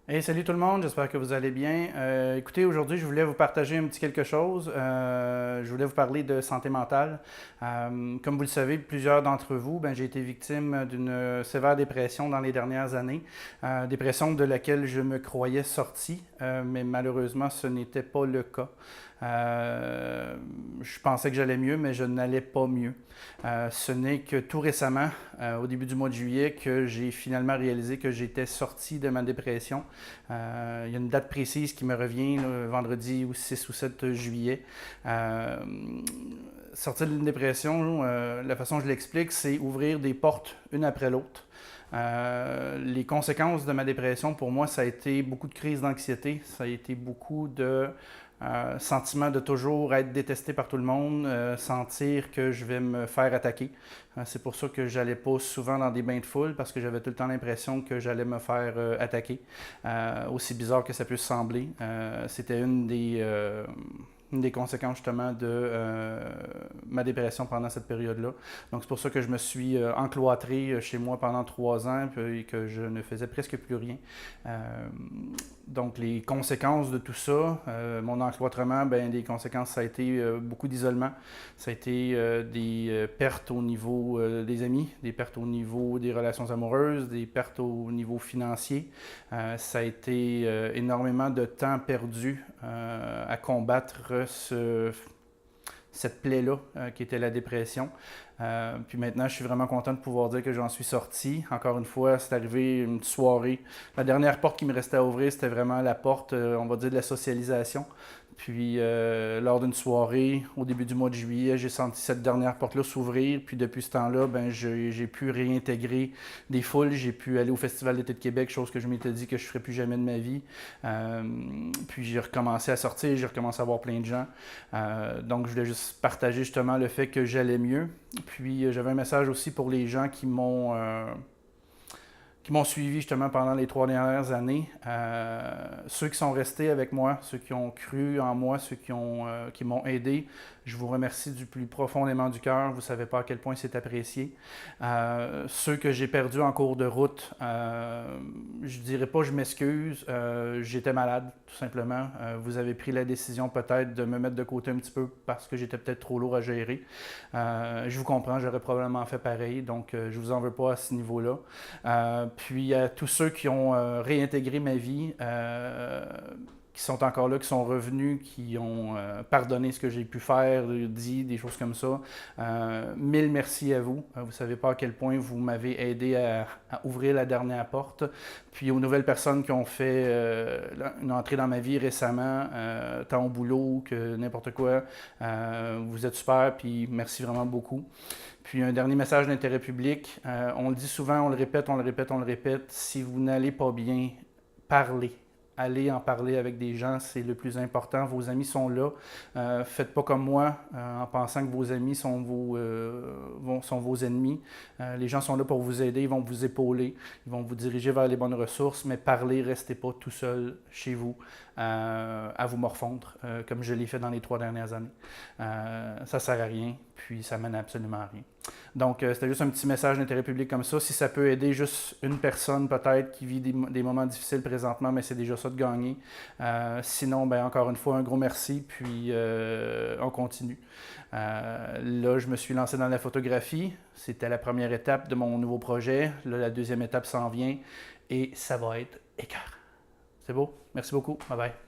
Hey, salut tout le monde, j'espère que vous allez bien. Écoutez, aujourd'hui, je voulais vous partager un petit quelque chose. Je voulais vous parler de santé mentale. Comme vous le savez, plusieurs d'entre vous, j'ai été victime d'une sévère dépression dans les dernières années. Dépression de laquelle je me croyais sorti, mais malheureusement, ce n'était pas le cas. Je pensais que j'allais mieux, mais je n'allais pas mieux. Ce n'est que tout récemment, au début du mois de juillet, que j'ai finalement réalisé que j'étais sorti de ma dépression. Il y a une date précise qui me revient, là, vendredi 6 ou 7 juillet. Euh, Sortir d'une dépression, la façon dont je l'explique, c'est ouvrir des portes une après l'autre. Les conséquences de ma dépression, pour moi, ça a été beaucoup de crises d'anxiété, ça a été beaucoup de sentiment de toujours être détesté par tout le monde, sentir que je vais me faire attaquer. C'est pour ça que j'allais pas souvent dans des bains de foule parce que j'avais tout le temps l'impression que j'allais me faire attaquer. Aussi bizarre que ça puisse sembler, c'était une des conséquences justement de ma dépression pendant cette période-là. Donc c'est pour ça que je me suis encloîtré chez moi pendant 3 ans et que je ne faisais presque plus rien. Euh, donc les conséquences de tout ça, mon encloîtrement, les conséquences, ça a été beaucoup d'isolement, ça a été des pertes au niveau des amis, des pertes au niveau des relations amoureuses, des pertes au niveau financier. Ça a été énormément de temps perdu à combattre cette plaie-là qui était la dépression. Puis maintenant, je suis vraiment content de pouvoir dire que j'en suis sorti. Encore une fois, c'est arrivé une soirée. La dernière porte qui me restait à ouvrir, c'était vraiment la porte, on va dire, de la socialisation. Puis, lors d'une soirée, au début du mois de juillet, j'ai senti cette dernière porte-là s'ouvrir. Puis, depuis ce temps-là, j'ai pu réintégrer des foules. J'ai pu aller au Festival d'été de Québec, chose que je m'étais dit que je ne ferais plus jamais de ma vie. Euh, Puis, j'ai recommencé à sortir, j'ai recommencé à voir plein de gens. Donc, je voulais juste partager justement le fait que j'allais mieux. Puis, j'avais un message aussi pour les gens qui m'ont suivi justement pendant les 3 dernières années. Ceux qui sont restés avec moi, ceux qui ont cru en moi, qui m'ont aidé, je vous remercie du plus profondément du cœur. Vous ne savez pas à quel point c'est apprécié. Ceux que j'ai perdus en cours de route, je ne dirais pas je m'excuse. J'étais malade, tout simplement. Vous avez pris la décision peut-être de me mettre de côté un petit peu parce que j'étais peut-être trop lourd à gérer. Je vous comprends, j'aurais probablement fait pareil, donc je ne vous en veux pas à ce niveau-là. Puis à tous ceux qui ont réintégré ma vie, qui sont encore là, qui sont revenus, qui ont pardonné ce que j'ai pu faire, dit, des choses comme ça. Mille merci à vous. Vous ne savez pas à quel point vous m'avez aidé à ouvrir la dernière porte. Puis aux nouvelles personnes qui ont fait une entrée dans ma vie récemment, tant au boulot que n'importe quoi, vous êtes super, puis merci vraiment beaucoup. Puis un dernier message d'intérêt public, on le dit souvent, on le répète, on le répète, on le répète, si vous n'allez pas bien, parlez. Allez en parler avec des gens, c'est le plus important. Vos amis sont là. Faites pas comme moi en pensant que vos amis sont vos ennemis. Les gens sont là pour vous aider, ils vont vous épauler, ils vont vous diriger vers les bonnes ressources, mais parlez, restez pas tout seul chez vous à vous morfondre, comme je l'ai fait dans les 3 dernières années. Ça sert à rien, puis ça mène absolument à rien. Donc, c'était juste un petit message d'intérêt public comme ça. Si ça peut aider juste une personne peut-être qui vit des moments difficiles présentement, mais c'est déjà ça de gagner. Sinon, encore une fois, un gros merci, puis on continue. Là, je me suis lancé dans la photographie. C'était la première étape de mon nouveau projet. Là, la deuxième étape s'en vient et ça va être écœurant. C'est beau? Merci beaucoup. Bye bye.